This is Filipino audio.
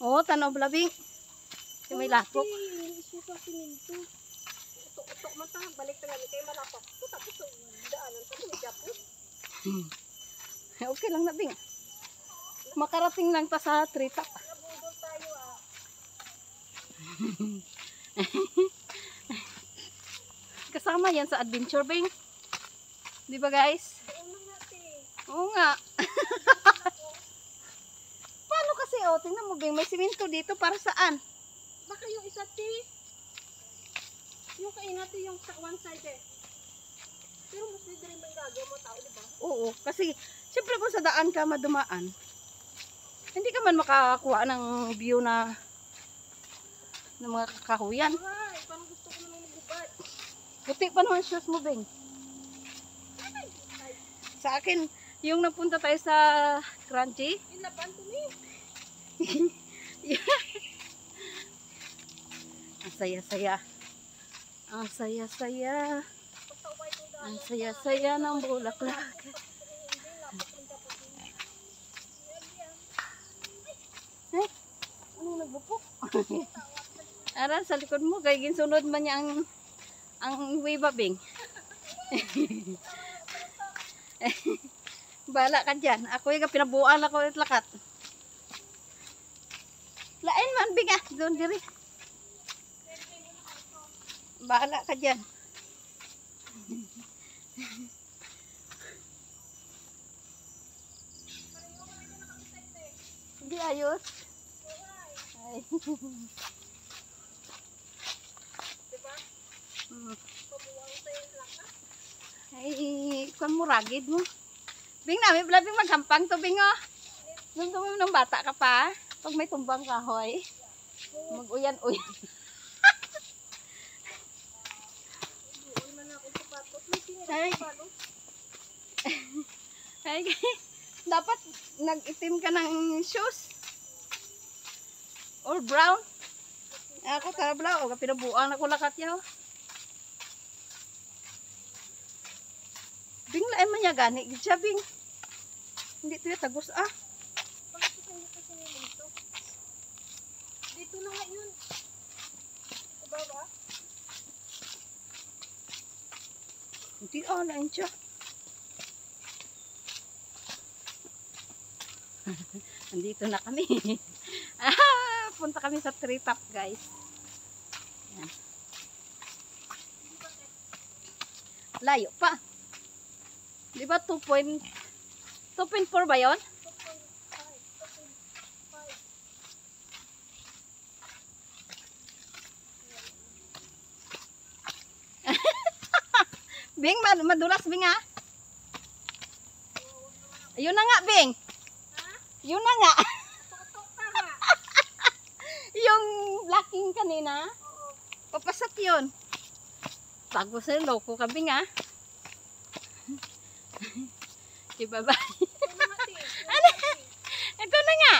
Oo, tanaw labing. Yung may lapok. Isusa siminto. Utok man ta, balik ta gani kay malapok. Tapos daanan pa ni Japon. Okay lang na bing. Makarating lang ta sa treetop. Nabudol tayo ah. Kasama yan sa adventure bing. Di ba guys? Doon na natin. Oo nga. Paano kasi tingnan mo bing, may simento dito para saan? Baka yung isa ti. Yung kainati yung sa one side eh. Pero mas hindi rin may gagawin mo tao, di ba? Oo, kasi siyempre kung sa daan ka madumaan, hindi ka man makakuha ng view na ng mga kahuyan. Ay, parang gusto ko naman magbubad. Puti pa naman shoes mo, Beng. Sa akin, yung napunta tayo sa Crunchy. Ilaban to me. Ang saya-saya. Ang saya-saya. Ang saya-saya ng bulaklak. Eh, anong nagbupok? Aran, sa likod mo, kaya ginsunod man niya ang way babing. Bala ka dyan. Ako yung pinabuan ako at lakat. Lain man, bing ah. Doon diri. Bala ka dyan. Hindi ayos. Ay. Diba? Pabuwang sa'yo yung laka. Ay, kung mo ragid mo. Bing namin, bing maghampang to, bing oh. Nung nung bata ka pa, pag may tumbang kahoy, mag-uyan-uyan. Buwan man ako sapatos. May Ay. sinigay Ay, dapat nag-itim ka ng shoes. Or brown. Ako tabla, o pinabuang ako lakat yaw. Bing lain man niya gani, siya bing. Hindi to yung tagos ah. Bakit ito hindi kasi nilito? Dito na nga yun. Diba ba? Hindi lain siya. Nandito na kami. Punta kami sa treetop guys. Yan. Layo pa. Di ba 2.4 ba yun? 2.5. Bing, madulas Bing ha? Ayun na nga Bing. Yun na nga. Tutok ka nga. Yung blocking kanina. Oo. Papasok yun. Bago sa loko ka Bing ha? Okay, bye-bye.